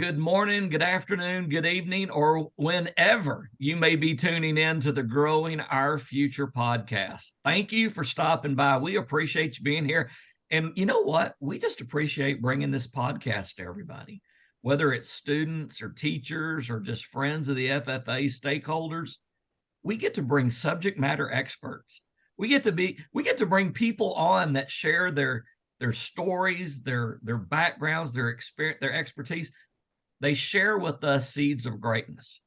good morning, good afternoon, good evening, or whenever you may be tuning in to the Growing Our Future podcast. Thank you for stopping by. We appreciate you being here. And you know what? We just appreciate bringing this podcast to everybody, whether it's students or teachers or just friends of the FFA stakeholders. We get to bring subject matter experts. We get to bring people on that share their stories, their backgrounds, their experience, their expertise. They share with us seeds of greatness.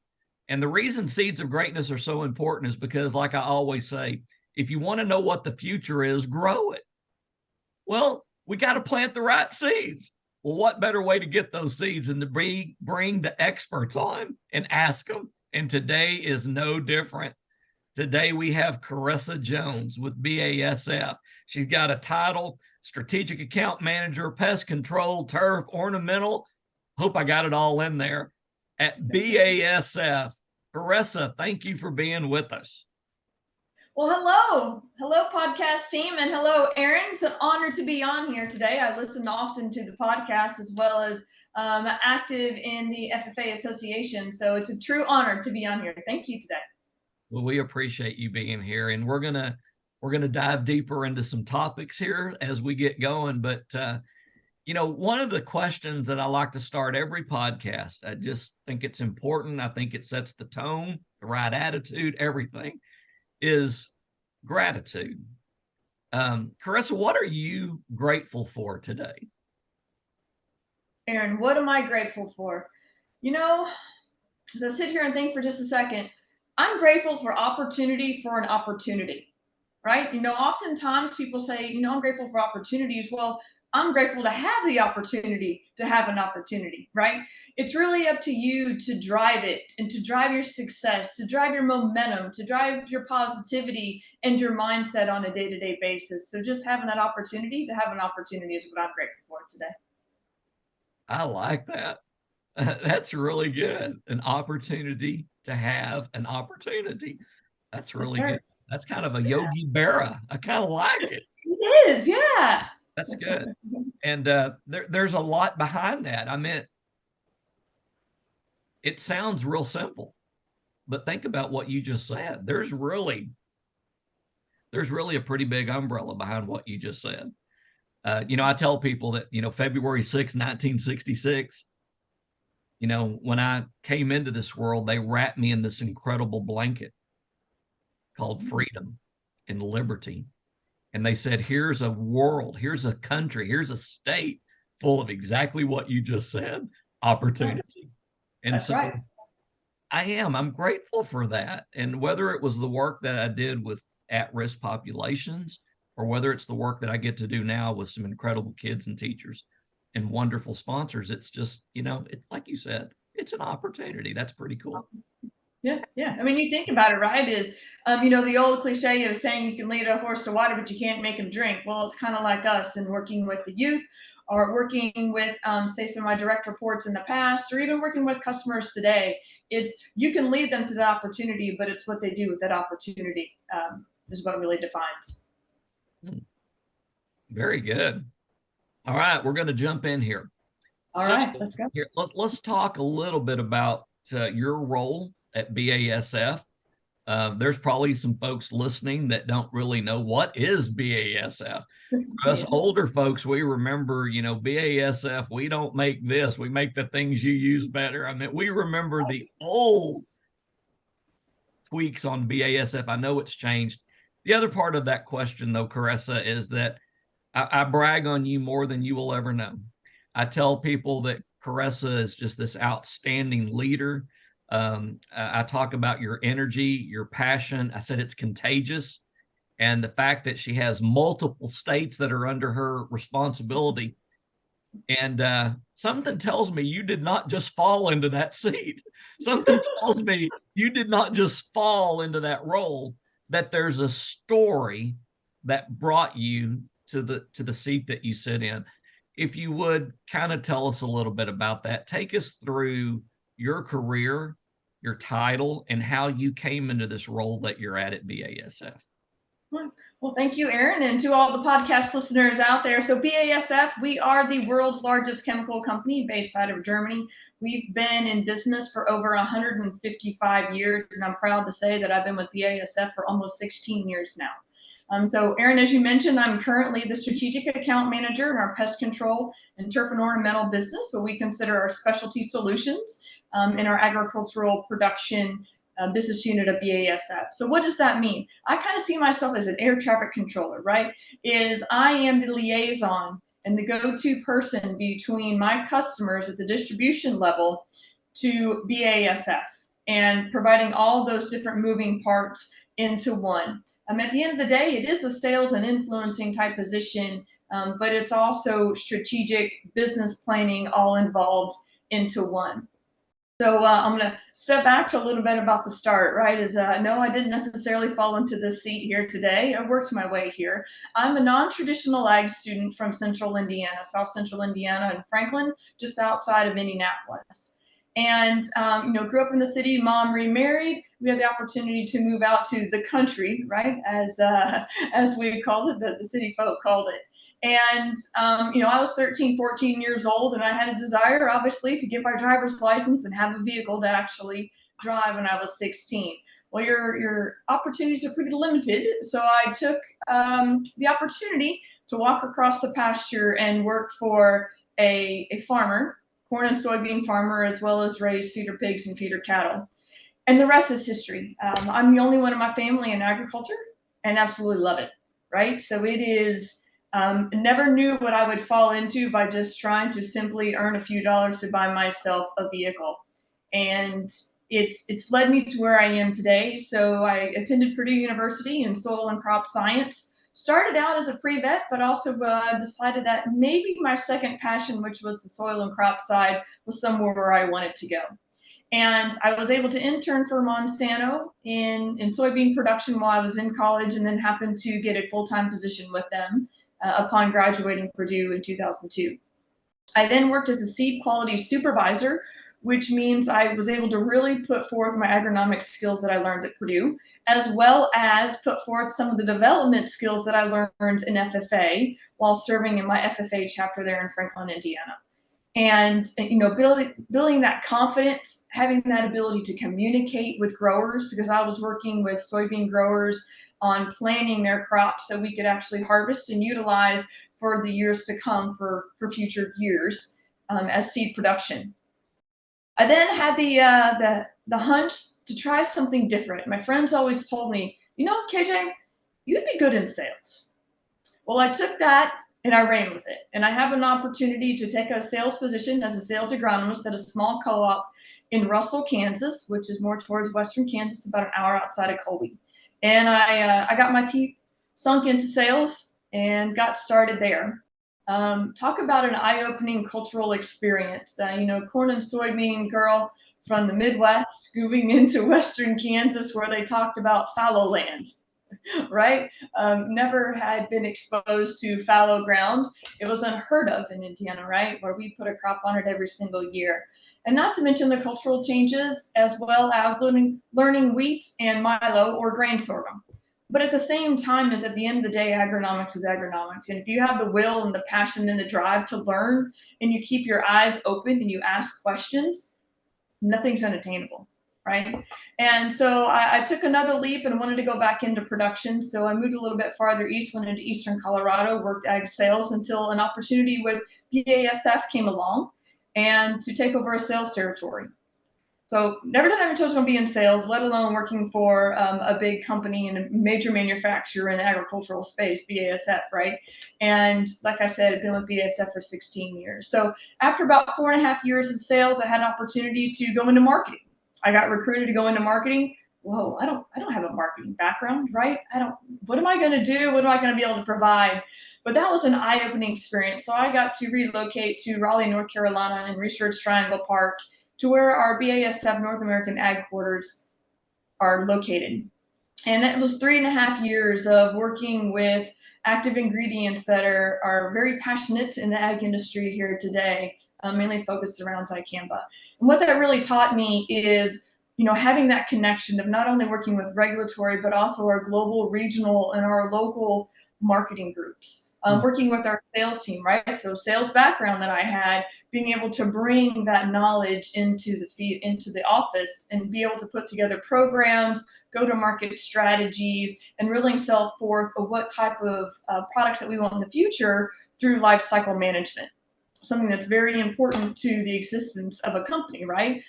And the reason seeds of greatness are so important is because, like I always say, if you want to know what the future is, grow it. Well, we got to plant the right seeds. Well, what better way to get those seeds than to bring the experts on and ask them? And today is no different. Today we have Karissa Jones with BASF. She's got a title, Strategic Account Manager, Pest Control, Turf, Ornamental. Hope I got it all in there at BASF. Karissa, thank you for being with us. Well, hello podcast team, and hello Aaron. It's an honor to be on here today. I listen often to the podcast as well as active in the FFA Association, so it's a true honor to be on here. Thank you today. Well, we appreciate you being here, and we're gonna dive deeper into some topics here as we get going. But one of the questions that I like to start every podcast, I just think it's important. I think it sets the tone, the right attitude, everything, is gratitude. Karissa, what are you grateful for today? Aaron, what am I grateful for? As I sit here and think for just a second, I'm grateful for opportunity for an opportunity, right? Oftentimes people say, I'm grateful for opportunities. Well, I'm grateful to have the opportunity to have an opportunity, right? It's really up to you to drive it and to drive your success, to drive your momentum, to drive your positivity and your mindset on a day-to-day basis. So just having that opportunity to have an opportunity is what I'm grateful for today. I like that. That's really good. An opportunity to have an opportunity. That's really good. That's kind of a Yogi Berra. I kind of like it. It is, yeah. That's good. And there's a lot behind that. I mean, it sounds real simple, but think about what you just said. There's really a pretty big umbrella behind what you just said. I tell people that, February 6, 1966, when I came into this world, they wrapped me in this incredible blanket called freedom and liberty. And they said, here's a world, here's a country, here's a state full of exactly what you just said, opportunity. And That's right. I'm grateful for that. And whether it was the work that I did with at-risk populations, or whether it's the work that I get to do now with some incredible kids and teachers and wonderful sponsors, it's just, it's like you said, it's an opportunity. That's pretty cool. Yeah. I mean, you think about it, right? Is the old cliche of saying you can lead a horse to water, but you can't make him drink. Well, it's kind of like us and working with the youth, or working with, say, some of my direct reports in the past, or even working with customers today. It's you can lead them to the opportunity, but it's what they do with that opportunity is what really defines. Very good. All right, we're going to jump in here. All right, let's go. Here, let's talk a little bit about your role at BASF. There's probably some folks listening that don't really know what is BASF. For us older folks, we remember, BASF, we don't make this, we make the things you use better. I mean, we remember the old tweaks on BASF. I know it's changed. The other part of that question, though, Karissa, is that I brag on you more than you will ever know. I tell people that Karissa is just this outstanding leader. I talk about your energy, your passion. I said it's contagious. And the fact that she has multiple states that are under her responsibility. And something tells me you did not just fall into that seat. Something tells me you did not just fall into that role, that there's a story that brought you to the seat that you sit in. If you would kind of tell us a little bit about that, take us through your career, your title, and how you came into this role that you're at BASF. Well, thank you, Aaron, and to all the podcast listeners out there. So BASF, we are the world's largest chemical company based out of Germany. We've been in business for over 155 years, and I'm proud to say that I've been with BASF for almost 16 years now. So Aaron, as you mentioned, I'm currently the strategic account manager in our pest control and turf and ornamental business, what we consider our specialty solutions in our agricultural production business unit of BASF. So what does that mean? I kind of see myself as an air traffic controller, right? Is I am the liaison and the go-to person between my customers at the distribution level to BASF and providing all those different moving parts into one. At the end of the day, it is a sales and influencing type position, but it's also strategic business planning all involved into one. So I'm going to step back to a little bit about the start, right? No, I didn't necessarily fall into this seat here today. I worked my way here. I'm a non-traditional ag student from central Indiana, South Central Indiana in Franklin, just outside of Indianapolis. And, grew up in the city, mom remarried. We had the opportunity to move out to the country, right? As we called it, the city folk called it. And, I was 13, 14 years old, and I had a desire, obviously, to get my driver's license and have a vehicle to actually drive when I was 16. Well, your opportunities are pretty limited, so I took the opportunity to walk across the pasture and work for a farmer, corn and soybean farmer, as well as raise feeder pigs and feeder cattle. And the rest is history. I'm the only one in my family in agriculture and absolutely love it, right? So it is. Never knew what I would fall into by just trying to simply earn a few dollars to buy myself a vehicle. And it's led me to where I am today. So I attended Purdue University in soil and crop science. Started out as a pre-vet, but also decided that maybe my second passion, which was the soil and crop side, was somewhere where I wanted to go. And I was able to intern for Monsanto in soybean production while I was in college, and then happened to get a full-time position with them upon graduating Purdue in 2002. I then worked as a seed quality supervisor, which means I was able to really put forth my agronomic skills that I learned at Purdue, as well as put forth some of the development skills that I learned in FFA while serving in my FFA chapter there in Franklin, Indiana. And building that confidence, having that ability to communicate with growers, because I was working with soybean growers on planning their crops so we could actually harvest and utilize for the years to come for future years as seed production. I then had the hunch to try something different. My friends always told me, KJ, you'd be good in sales. Well, I took that and I ran with it. And I have an opportunity to take a sales position as a sales agronomist at a small co-op in Russell, Kansas, which is more towards western Kansas, about an hour outside of Colby. And I got my teeth sunk into sales and got started there. Talk about an eye-opening cultural experience. Corn and soybean girl from the Midwest moving into western Kansas, where they talked about fallow land. Right? Never had been exposed to fallow ground. It was unheard of in Indiana, right? Where we put a crop on it every single year. And not to mention the cultural changes, as well as learning wheat and milo or grain sorghum. But at the same time, as at the end of the day, agronomics is agronomics. And if you have the will and the passion and the drive to learn, and you keep your eyes open and you ask questions, nothing's unattainable. Right. And so I took another leap and wanted to go back into production. So I moved a little bit farther east, went into eastern Colorado, worked ag sales until an opportunity with BASF came along and to take over a sales territory. So never did I ever chose to be in sales, let alone working for a big company and a major manufacturer in the agricultural space, BASF, right? And like I said, I've been with BASF for 16 years. So after about 4.5 years of sales, I had an opportunity to go into marketing. I got recruited to go into marketing. Whoa, I don't have a marketing background, right? What am I going to do? What am I going to be able to provide? But that was an eye-opening experience. So I got to relocate to Raleigh, North Carolina and Research Triangle Park, to where our BASF North American Ag Quarters are located. And it was 3.5 years of working with active ingredients that are very passionate in the ag industry here today, mainly focused around dicamba. And what that really taught me is, having that connection of not only working with regulatory, but also our global, regional, and our local marketing groups, working with our sales team, right? So sales background that I had, being able to bring that knowledge into the office and be able to put together programs, go-to-market strategies, and really sell forth of what type of products that we want in the future through life cycle management. Something that's very important to the existence of a company, right?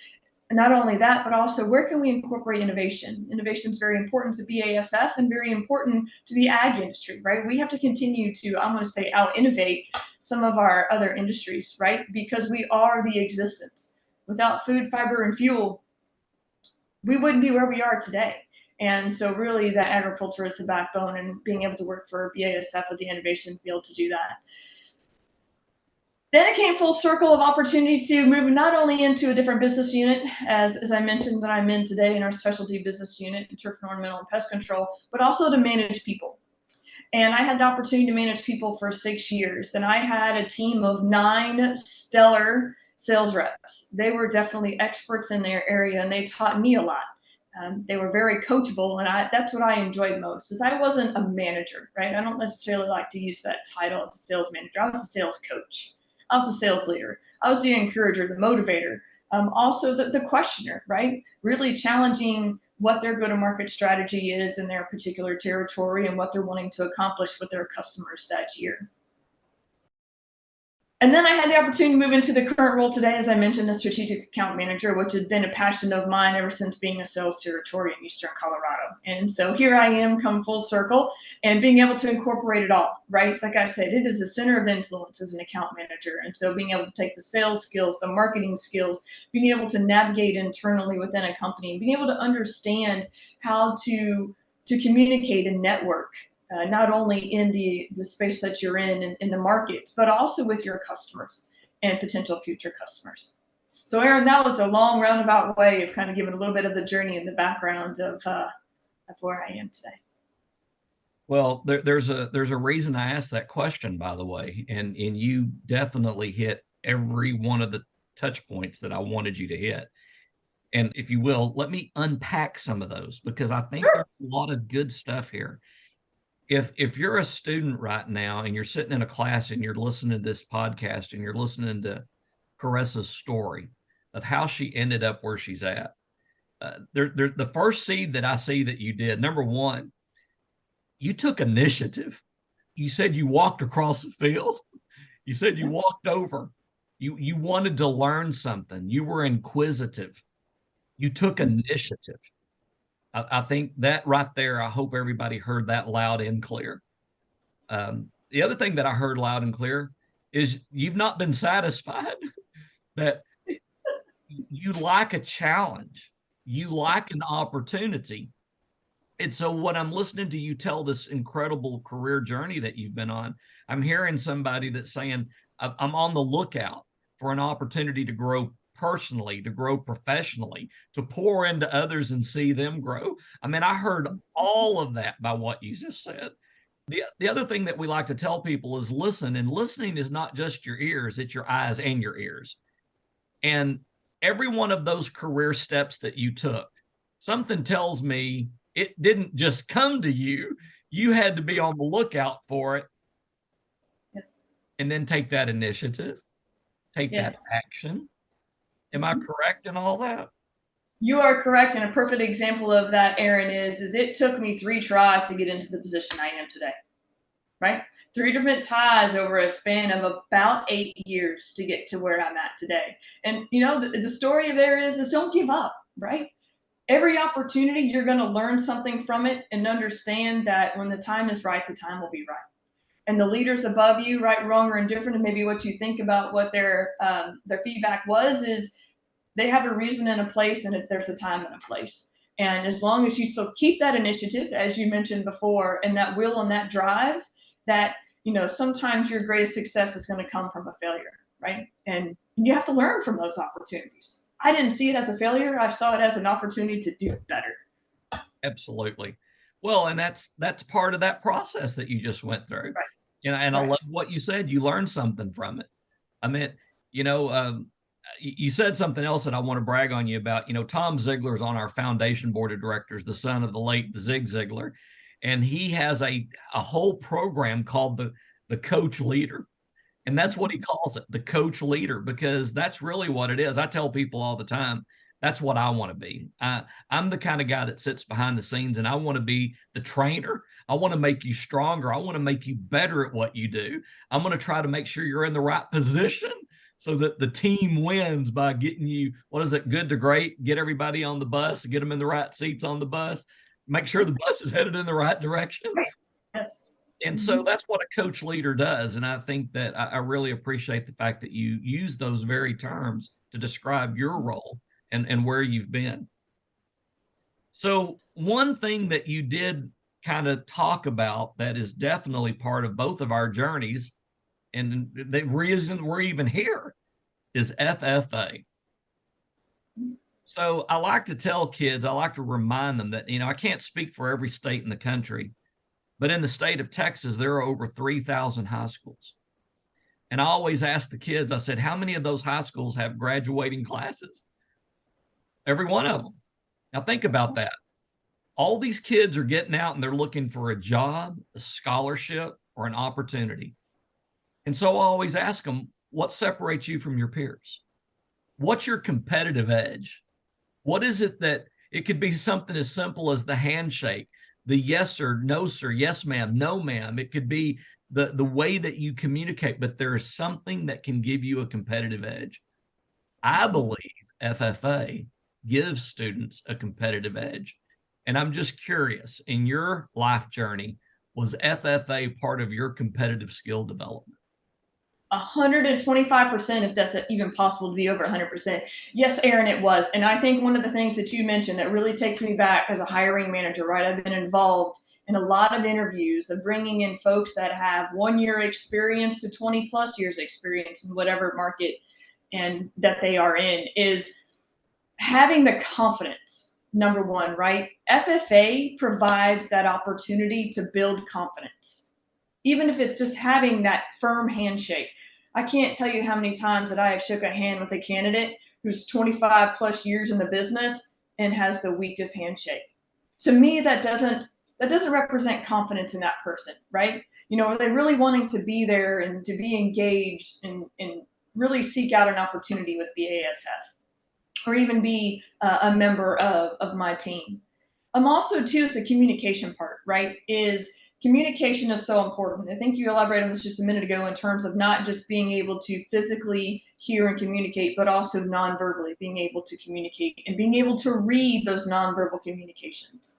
And not only that, but also where can we incorporate innovation? Innovation is very important to BASF and very important to the ag industry, right? We have to continue to, I'm going to say, out-innovate some of our other industries, right? Because we are the existence. Without food, fiber, and fuel, we wouldn't be where we are today. And so really that agriculture is the backbone, and being able to work for BASF with the innovation to be able to do that. Then it came full circle of opportunity to move not only into a different business unit, as I mentioned that I'm in today in our specialty business unit in turf and ornamental and pest control, but also to manage people. And I had the opportunity to manage people for 6 years, and I had a team of 9 stellar sales reps. They were definitely experts in their area, and they taught me a lot. They were very coachable, and that's what I enjoyed most. Is I wasn't a manager, right? I don't necessarily like to use that title as a sales manager. I was a sales coach. I was a sales leader. I was the encourager, the motivator, also the questioner, right? Really challenging what their go-to-market strategy is in their particular territory and what they're wanting to accomplish with their customers that year. And then I had the opportunity to move into the current role today, as I mentioned, as strategic account manager, which has been a passion of mine ever since being a sales territory in Eastern Colorado. And so here I am, come full circle, and being able to incorporate it all, right? Like I said, it is a center of influence as an account manager. And so being able to take the sales skills, the marketing skills, being able to navigate internally within a company, being able to understand how to communicate and network. Not only in the space that you're in the markets, but also with your customers and potential future customers. So Aaron, that was a long roundabout way of kind of giving a little bit of the journey and the background of where I am today. Well, there's a reason I asked that question, by the way, and you definitely hit every one of the touch points that I wanted you to hit. And if you will, let me unpack some of those, because I think there's a lot of good stuff here. If you're a student right now and you're sitting in a class and you're listening to this podcast and you're listening to Karissa's story of how she ended up where she's at, the first seed that I see that you did, number one, you took initiative. You said you walked across the field. You said you walked over. You wanted to learn something. You were inquisitive. You took initiative. I think that right there, I hope everybody heard that loud and clear. The other thing that I heard loud and clear is you've not been satisfied, that you like a challenge. You like an opportunity. And so what I'm listening to you tell this incredible career journey that you've been on, I'm hearing somebody that's saying, I'm on the lookout for an opportunity to grow personally, to grow professionally, to pour into others and see them grow. I mean, I heard all of that by what you just said. The other thing that we like to tell people is listen, and listening is not just your ears, it's your eyes and your ears. And every one of those career steps that you took, something tells me it didn't just come to you. You had to be on the lookout for it. Yes. And then take that initiative, take that action. Am I correct in all that? You are correct. And a perfect example of that, Aaron, is it took me 3 tries to get into the position I am today, right? 3 different ties over a span of about 8 years to get to where I'm at today. And, the story of there is don't give up, right? Every opportunity, you're going to learn something from it and understand that when the time is right, the time will be right. And the leaders above you, right, wrong, or indifferent, and maybe what you think about what their feedback was, is they have a reason and a place, and there's a time and a place. And as long as you still keep that initiative, as you mentioned before, and that will and that drive, that, sometimes your greatest success is going to come from a failure, right? And you have to learn from those opportunities. I didn't see it as a failure. I saw it as an opportunity to do better. Absolutely. Well, and that's part of that process that you just went through. Right. And I love what you said. You learned something from it. I mean, you said something else that I want to brag on you about. Tom Ziegler is on our foundation board of directors, the son of the late Zig Ziglar, and he has a whole program called the Coach Leader. And that's what he calls it, the coach leader, because that's really what it is. I tell people all the time, that's what I want to be. I'm the kind of guy that sits behind the scenes, and I want to be the trainer. I want to make you stronger. I want to make you better at what you do. I'm going to try to make sure you're in the right position so that the team wins by getting you, what is it, good to great, get everybody on the bus, get them in the right seats on the bus, make sure the bus is headed in the right direction. Yes. And so that's what a coach leader does. And I think that I really appreciate the fact that you use those very terms to describe your role and where you've been. So one thing that you did kind of talk about that is definitely part of both of our journeys, and the reason we're even here, is FFA. So I like to tell kids, I like to remind them that, I can't speak for every state in the country, but in the state of Texas, there are over 3,000 high schools. And I always ask the kids, I said, how many of those high schools have graduating classes? Every one of them. Now think about that. All these kids are getting out and they're looking for a job, a scholarship, or an opportunity. And so I always ask them, what separates you from your peers? What's your competitive edge? What is it that it could be something as simple as the handshake, the yes sir, no sir, yes ma'am, no ma'am. It could be the way that you communicate, but there is something that can give you a competitive edge. I believe FFA gives students a competitive edge. And I'm just curious, in your life journey, was FFA part of your competitive skill development? 125%, if that's even possible to be over 100%. Yes, Aaron, it was. And I think one of the things that you mentioned that really takes me back as a hiring manager, right? I've been involved in a lot of interviews of bringing in folks that have 1 year experience to 20 plus years experience in whatever market and that they are in, is having the confidence. Number one, right? FFA provides that opportunity to build confidence, even if it's just having that firm handshake. I can't tell you how many times that I have shook a hand with a candidate who's 25 plus years in the business and has the weakest handshake. To me, that doesn't represent confidence in that person, right? Are they really wanting to be there and to be engaged and really seek out an opportunity with BASF or even be a member of my team? Also, too, is the communication part, right? Communication is so important. I think you elaborated on this just a minute ago in terms of not just being able to physically hear and communicate, but also non-verbally being able to communicate and being able to read those non-verbal communications.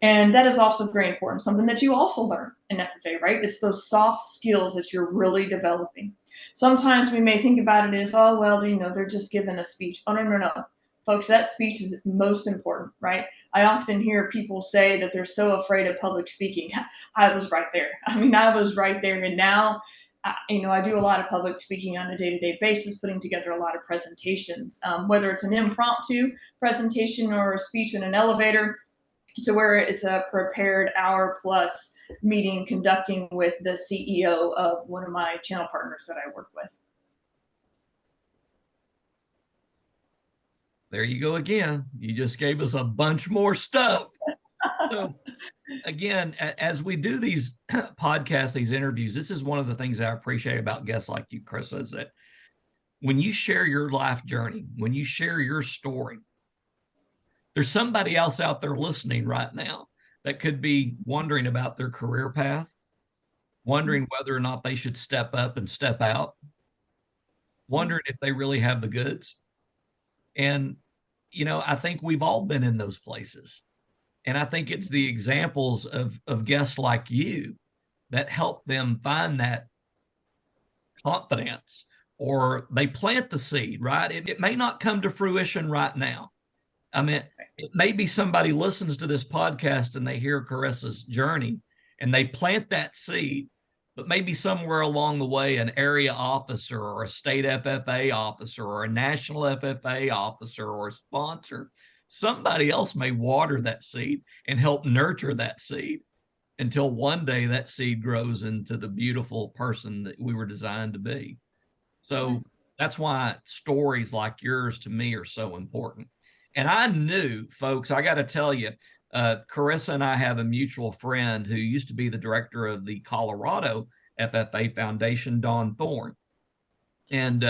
And that is also very important, something that you also learn in FFA, right? It's those soft skills that you're really developing. Sometimes we may think about it as, oh, well, they're just giving a speech. Oh, no. Folks, that speech is most important, right? I often hear people say that they're so afraid of public speaking. I was right there. I was right there. And now, I do a lot of public speaking on a day-to-day basis, putting together a lot of presentations, whether it's an impromptu presentation or a speech in an elevator, to where it's a prepared hour plus meeting conducting with the CEO of one of my channel partners that I work with. There you go again. You just gave us a bunch more stuff. So again, as we do these podcasts, these interviews, this is one of the things I appreciate about guests like you, Chris, is that when you share your life journey, when you share your story, there's somebody else out there listening right now that could be wondering about their career path, wondering whether or not they should step up and step out, wondering if they really have the goods. And, I think we've all been in those places. And I think it's the examples of guests like you that help them find that confidence, or they plant the seed, right? It may not come to fruition right now. It may be somebody listens to this podcast and they hear Karissa's journey and they plant that seed, but maybe somewhere along the way, an area officer or a state FFA officer or a national FFA officer or a sponsor, somebody else may water that seed and help nurture that seed until one day that seed grows into the beautiful person that we were designed to be. So That's why stories like yours to me are so important. And I knew, folks, I got to tell you, Karissa and I have a mutual friend who used to be the director of the Colorado FFA Foundation, Don Thorne. And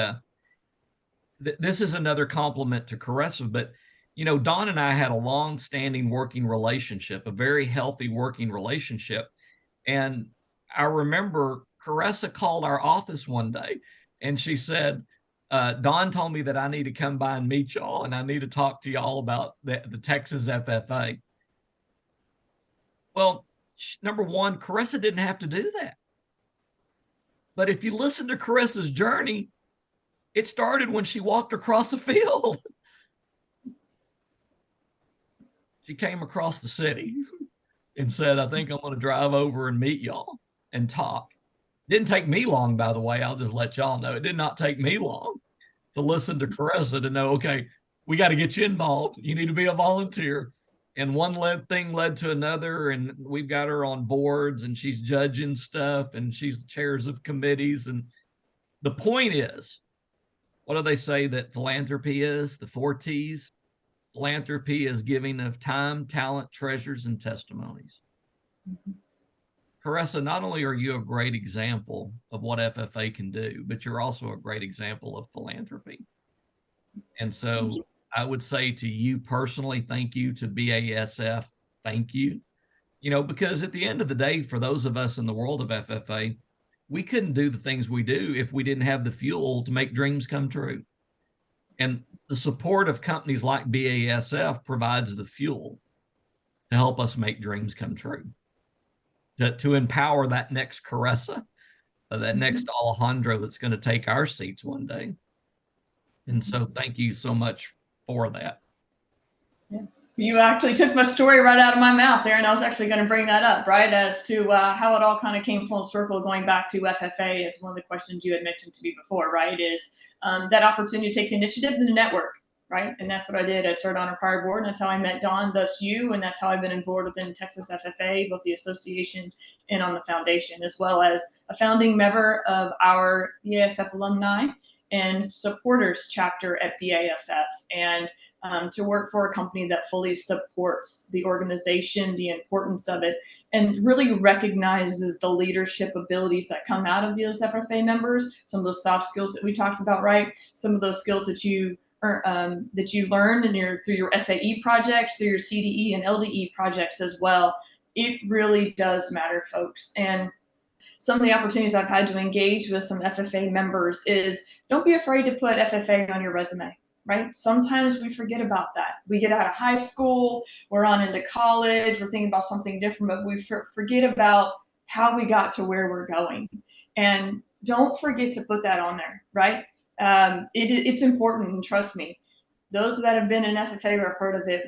this is another compliment to Karissa, but Don and I had a long-standing working relationship, a very healthy working relationship. And I remember Karissa called our office one day and she said, Don told me that I need to come by and meet y'all and I need to talk to y'all about the Texas FFA. Well, number one, Karissa didn't have to do that. But if you listen to Carissa's journey, it started when she walked across the field. She came across the city and said, I think I'm going to drive over and meet y'all and talk. Didn't take me long, by the way. I'll just let y'all know. It did not take me long to listen to Karissa to know, okay, we got to get you involved. You need to be a volunteer. And one thing led to another. And we've got her on boards and she's judging stuff and she's the chairs of committees. And the point is, what do they say that philanthropy is? The 4 T's. Philanthropy is giving of time, talent, treasures, and testimonies. Mm-hmm. Karissa, not only are you a great example of what FFA can do, but you're also a great example of philanthropy. And so I would say to you personally, thank you. To BASF, thank you. Because at the end of the day, for those of us in the world of FFA, we couldn't do the things we do if we didn't have the fuel to make dreams come true. And the support of companies like BASF provides the fuel to help us make dreams come true, to empower that next Karissa, that next Alejandro that's going to take our seats one day. And so thank you so much for that. Yes. You actually took my story right out of my mouth there, and I was actually going to bring that up, right, as to how it all kind of came full circle, going back to FFA. As one of the questions you had mentioned to me before, right, is that opportunity to take the initiative and the network, right? And that's what I did. I started on a prior board, and that's how I met Don, thus you, and that's how I've been involved within Texas FFA, both the association and on the foundation, as well as a founding member of our BASF alumni and supporters chapter at BASF, and to work for a company that fully supports the organization, the importance of it, and really recognizes the leadership abilities that come out of those FFA members, some of those soft skills that we talked about, right? Some of those skills that you learned through your SAE projects, through your CDE and LDE projects as well. It really does matter, folks. And some of the opportunities I've had to engage with some FFA members is, don't be afraid to put FFA on your resume. Right? Sometimes we forget about that. We get out of high school, we're on into college, we're thinking about something different, but we forget about how we got to where we're going. And don't forget to put that on there, right? It's important, and trust me, those that have been in FFA or heard of it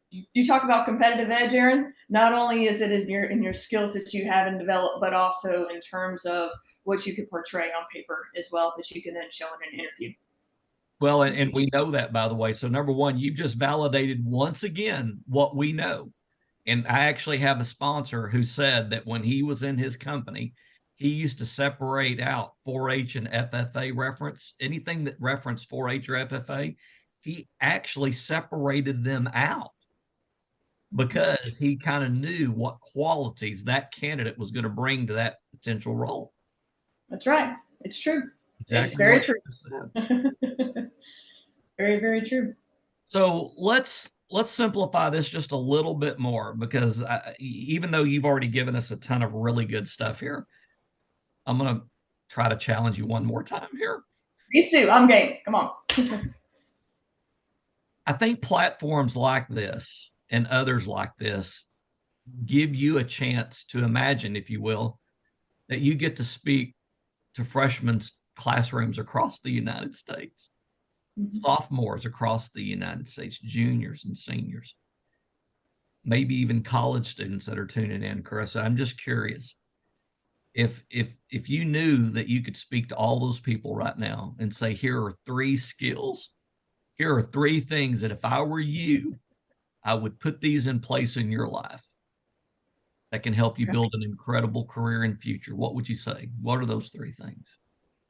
you talk about competitive edge, Aaron. Not only is it in your skills that you have and develop, but also in terms of what you could portray on paper as well, that you can then show in an interview. Well, and we know that, by the way. So number one, you've just validated once again what we know. And I actually have a sponsor who said that when he was in his company, he used to separate out 4-H and FFA reference. Anything that referenced 4-H or FFA, he actually separated them out because he kind of knew what qualities that candidate was going to bring to that potential role. That's right. It's true. Exactly. It's very true. Very, very true. So let's simplify this just a little bit more, because even though you've already given us a ton of really good stuff here, I'm going to try to challenge you one more time here. Me too. I'm game. Come on. I think platforms like this and others like this give you a chance to imagine, if you will, that you get to speak to freshmen's classrooms across the United States, sophomores across the United States, juniors and seniors, maybe even college students that are tuning in. Karissa, I'm just curious, if you knew that you could speak to all those people right now and say, here are 3 skills, here are 3 things that if I were you, I would put these in place in your life that can help you build an incredible career and future, what would you say? What are those 3 things?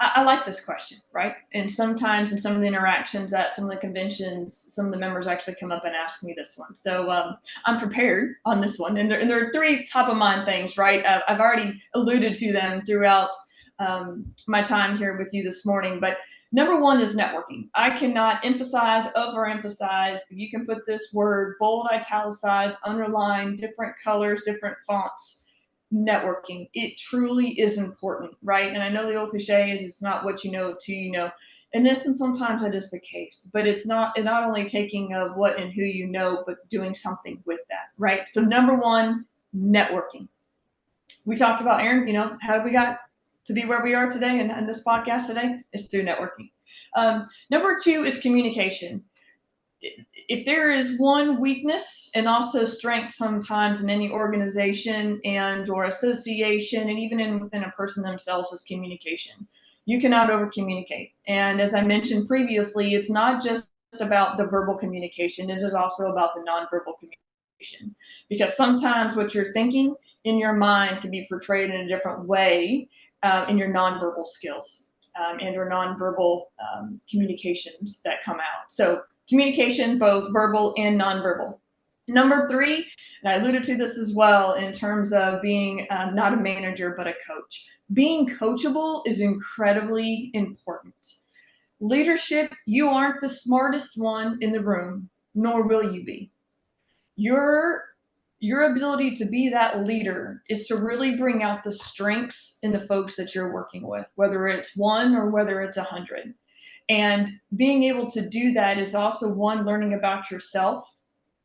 I like this question, right? And sometimes in some of the interactions at some of the conventions, some of the members actually come up and ask me this one. So I'm prepared on this one. And there are three top of mind things, right? I've already alluded to them throughout my time here with you this morning. But number one is networking. I cannot emphasize, overemphasize. You can put this word bold, italicized, underline, different colors, different fonts. Networking. It truly is important, right? And I know the old cliche is it's not what you know to you know. In essence, sometimes that is the case, but it's not only taking of what and who you know, but doing something with that, right? So number one, networking. We talked about, Aaron, how we got to be where we are today and this podcast today is through networking. Number two is communication. If there is one weakness and also strength sometimes in any organization and or association and even within a person themselves is communication. You cannot over communicate. And as I mentioned previously, it's not just about the verbal communication, it is also about the nonverbal communication. Because sometimes what you're thinking in your mind can be portrayed in a different way in your nonverbal skills and or nonverbal communications that come out. So communication, both verbal and nonverbal. Number three, and I alluded to this as well in terms of being not a manager, but a coach. Being coachable is incredibly important. Leadership, you aren't the smartest one in the room, nor will you be. Your ability to be that leader is to really bring out the strengths in the folks that you're working with, whether it's one or whether it's 100. And being able to do that is also one, learning about yourself,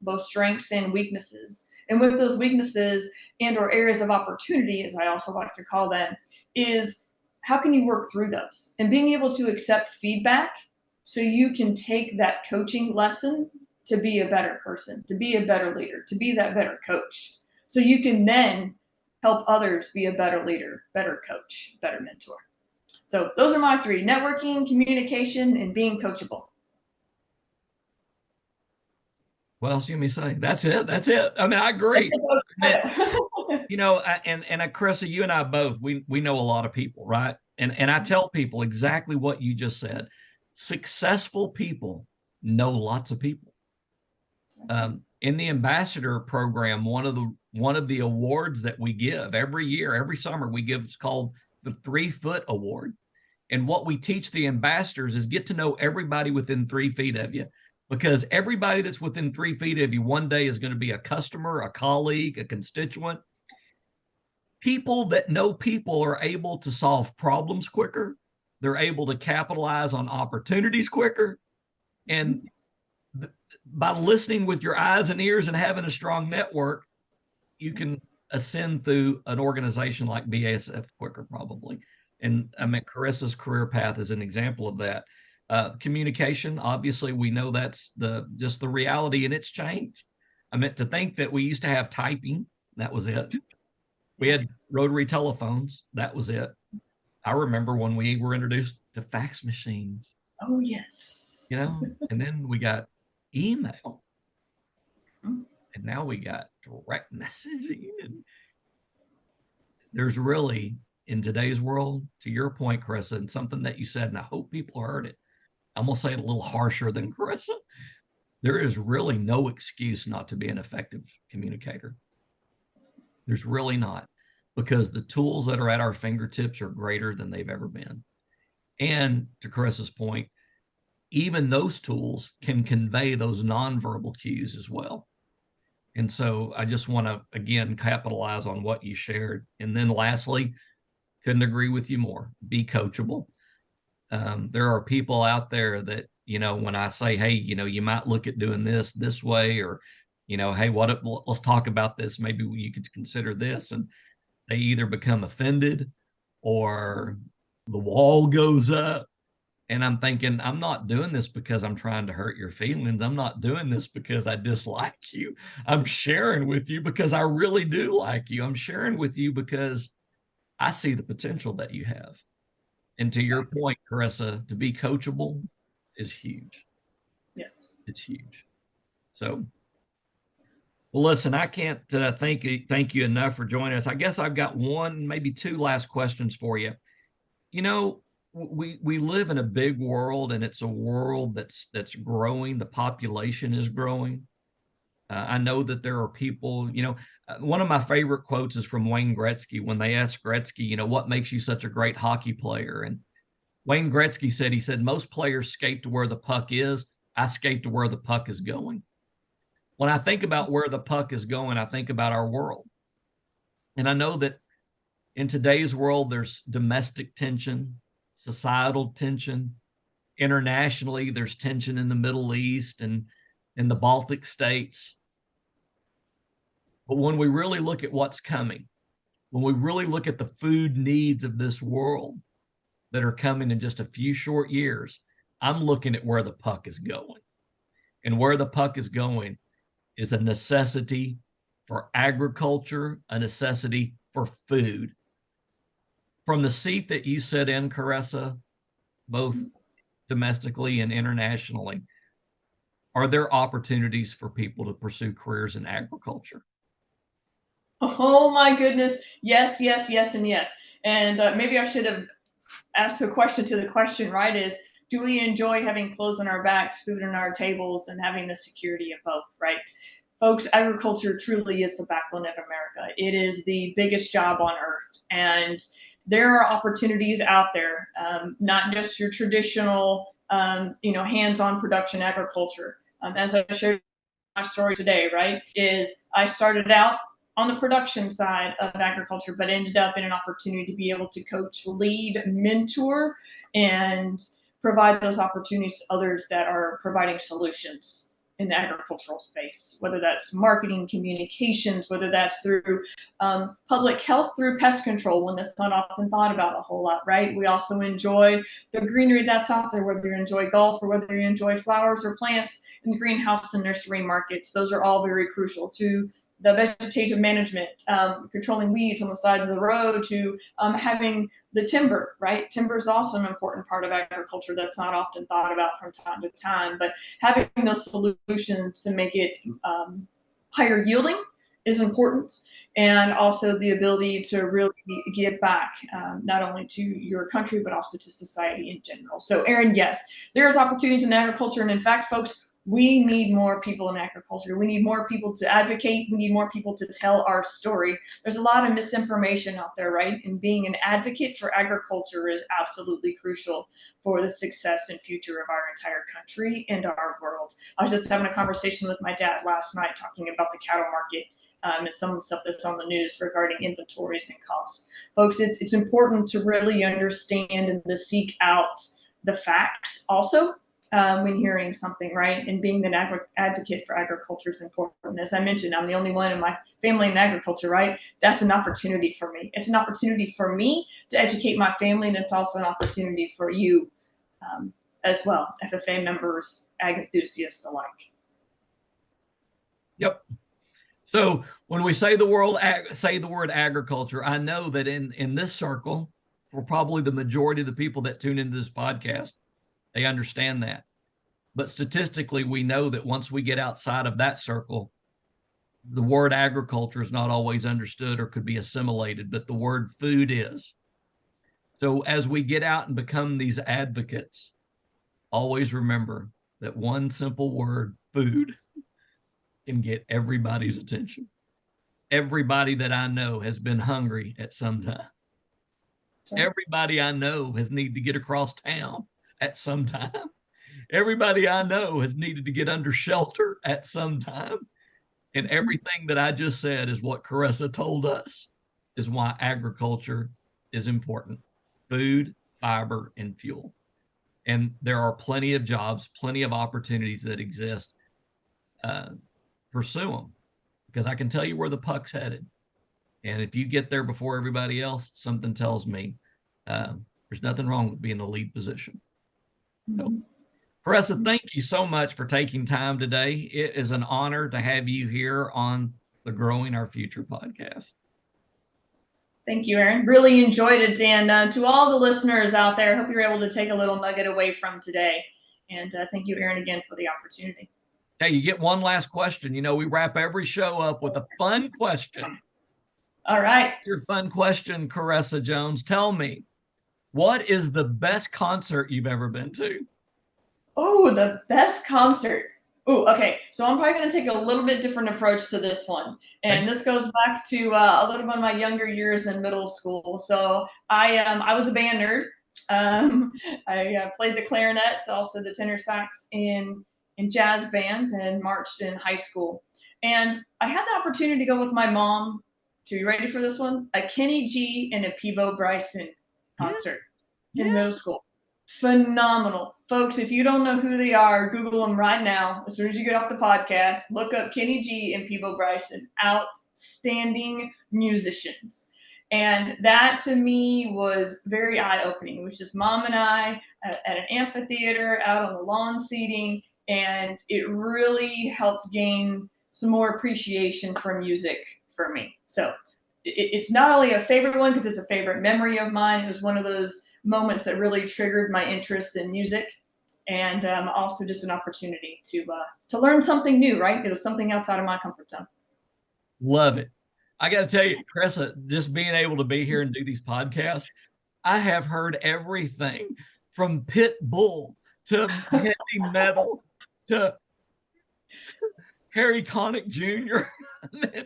both strengths and weaknesses. And with those weaknesses and or areas of opportunity, as I also like to call them, is how can you work through those? And being able to accept feedback so you can take that coaching lesson to be a better person, to be a better leader, to be that better coach. So you can then help others be a better leader, better coach, better mentor. So those are my three: networking, communication, and being coachable. What else you may say? That's it. That's it. I mean, I agree. And Karissa, you and I both, we know a lot of people, right? And I tell people exactly what you just said. Successful people know lots of people. In the ambassador program, one of the awards that we give every year, every summer, we give, it's called the 3-Foot Award. And what we teach the ambassadors is get to know everybody within 3 feet of you, because everybody that's within 3 feet of you one day is going to be a customer, a colleague, a constituent. People that know people are able to solve problems quicker. They're able to capitalize on opportunities quicker. And by listening with your eyes and ears and having a strong network, you can ascend through an organization like BASF quicker, probably. And I mean, Karissa's career path is an example of that. Communication, obviously, we know that's just the reality, and it's changed. I meant to think that we used to have typing. That was it. We had rotary telephones. That was it. I remember when we were introduced to fax machines. Oh, yes. And then we got email. And now we got direct messaging. And there's really, in today's world, to your point, Karissa, and something that you said, and I hope people heard it, I'm going to say it a little harsher than Karissa. There is really no excuse not to be an effective communicator. There's really not, because the tools that are at our fingertips are greater than they've ever been. And to Karissa's point, even those tools can convey those nonverbal cues as well. And so I just want to, again, capitalize on what you shared. And then lastly, couldn't agree with you more. Be coachable. There are people out there that, when I say, hey, you might look at doing this way, or, hey, let's talk about this. Maybe you could consider this. And they either become offended or the wall goes up. And I'm thinking, I'm not doing this because I'm trying to hurt your feelings. I'm not doing this because I dislike you. I'm sharing with you because I really do like you. I'm sharing with you because I see the potential that you have. And to your point, Karissa, to be coachable is huge. Yes. It's huge. So, well, listen, I can't thank you enough for joining us. I guess I've got one, maybe two last questions for you. we live in a big world, and it's a world that's growing. The population is growing. I know that there are people, one of my favorite quotes is from Wayne Gretzky when they asked Gretzky, what makes you such a great hockey player? And Wayne Gretzky said, most players skate to where the puck is. I skate to where the puck is going. When I think about where the puck is going, I think about our world. And I know that in today's world, there's domestic tension, societal tension. Internationally, there's tension in the Middle East and in the Baltic states. But when we really look at what's coming, when we really look at the food needs of this world that are coming in just a few short years, I'm looking at where the puck is going. And where the puck is going is a necessity for agriculture, a necessity for food. From the seat that you sit in, Karissa, both domestically and internationally, are there opportunities for people to pursue careers in agriculture? Oh my goodness. Yes, yes, yes, and yes. And maybe I should have asked the question to the question, right? Is do we enjoy having clothes on our backs, food on our tables, and having the security of both, right? Folks, agriculture truly is the backbone of America. It is the biggest job on earth. And there are opportunities out there, not just your traditional, hands-on production agriculture. As I showed my story today, right, is I started out on the production side of agriculture, but ended up in an opportunity to be able to coach, lead, mentor, and provide those opportunities to others that are providing solutions in the agricultural space, whether that's marketing, communications, whether that's through public health, through pest control, when that's not often thought about a whole lot, right? We also enjoy the greenery that's out there, whether you enjoy golf or whether you enjoy flowers or plants in the greenhouse and nursery markets. Those are all very crucial to the vegetative management, controlling weeds on the sides of the road, to having the timber, right? Timber is also an important part of agriculture that's not often thought about from time to time, but having those solutions to make it higher yielding is important. And also the ability to really give back, not only to your country, but also to society in general. So Aaron, yes, there's opportunities in agriculture. And in fact, folks, we need more people in agriculture. We need more people to advocate. We need more people to tell our story. There's a lot of misinformation out there, right? And being an advocate for agriculture is absolutely crucial for the success and future of our entire country and our world. I was just having a conversation with my dad last night talking about the cattle market. And some of the stuff that's on the news regarding inventories and costs. Folks, it's important to really understand and to seek out the facts also when hearing something, right? And being an advocate for agriculture is important. As I mentioned, I'm the only one in my family in agriculture, right? That's an opportunity for me. It's an opportunity for me to educate my family, and it's also an opportunity for you as well, FFA members, ag enthusiasts alike. Yep. So when we say the word agriculture, I know that in this circle, for probably the majority of the people that tune into this podcast, they understand that. But statistically, we know that once we get outside of that circle, the word agriculture is not always understood or could be assimilated, but the word food is. So as we get out and become these advocates, always remember that one simple word, food, can get everybody's attention. Everybody that I know has been hungry at some time. Everybody I know has needed to get across town at some time. Everybody I know has needed to get under shelter at some time. And everything that I just said is what Karissa told us is why agriculture is important. Food, fiber, and fuel. And there are plenty of jobs, plenty of opportunities that exist. Pursue them, because I can tell you where the puck's headed. And if you get there before everybody else, something tells me there's nothing wrong with being in the lead position. So, Karissa, thank you so much for taking time today. It is an honor to have you here on the Growing Our Future podcast. Thank you, Aaron. Really enjoyed it. And to all the listeners out there, I hope you're able to take a little nugget away from today. And thank you, Aaron, again for the opportunity. Hey, you get one last question. We wrap every show up with a fun question. All right. Your fun question, Karissa Jones. Tell me, What is the best concert you've ever been to? Oh, the best concert. Oh, okay. So I'm probably going to take a little bit different approach to this one. Okay. And this goes back to a little bit of my younger years in middle school. So I was a band nerd. Um, I played the clarinet, also the tenor sax in jazz band, and marched in high school. And I had the opportunity to go with my mom to, you ready for this one? A Kenny G and a Peebo Bryson Yeah. concert in Yeah. middle school. Phenomenal. Folks, if you don't know who they are, Google them right now. As soon as you get off the podcast, look up Kenny G and Peebo Bryson. Outstanding musicians. And that to me was very eye opening. It was just mom and I at an amphitheater out on the lawn seating, and it really helped gain some more appreciation for music for me. So it's not only a favorite one because it's a favorite memory of mine, it was one of those moments that really triggered my interest in music, and also just an opportunity to learn something new. Right, it was something outside of my comfort zone. Love it. I got to tell you, Karissa, just being able to be here and do these podcasts, I have heard everything from pit bull to heavy metal to Harry Connick Jr.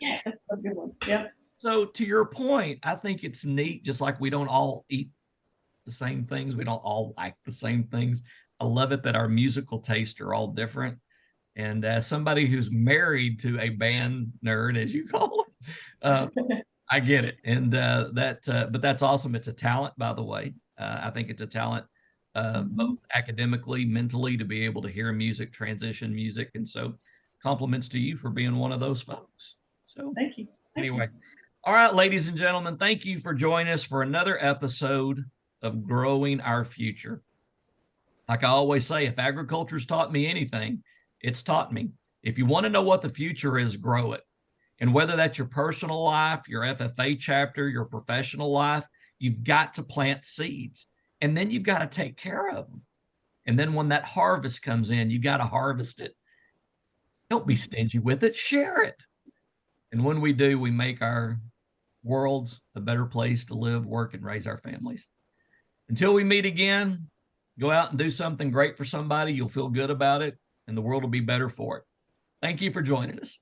Yes, that's a good one. Yep. So to your point, I think it's neat, just like we don't all eat the same things, we don't all like the same things. I love it that our musical tastes are all different. And as somebody who's married to a band nerd, as you call it, I get it. And but that's awesome. It's a talent, by the way. I think it's a talent, both academically, mentally, to be able to hear music, transition music. And so compliments to you for being one of those folks. So Thank you. anyway, all right, ladies and gentlemen, thank you for joining us for another episode of Growing Our Future. Like I always say, if agriculture's taught me anything, it's taught me. If you want to know what the future is, grow it. And whether that's your personal life, your FFA chapter, your professional life, you've got to plant seeds. And then you've got to take care of them. And then when that harvest comes in, you've got to harvest it. Don't be stingy with it, share it. And when we do, we make our worlds a better place to live, work, and raise our families. Until we meet again, go out and do something great for somebody. You'll feel good about it, and the world will be better for it. Thank you for joining us.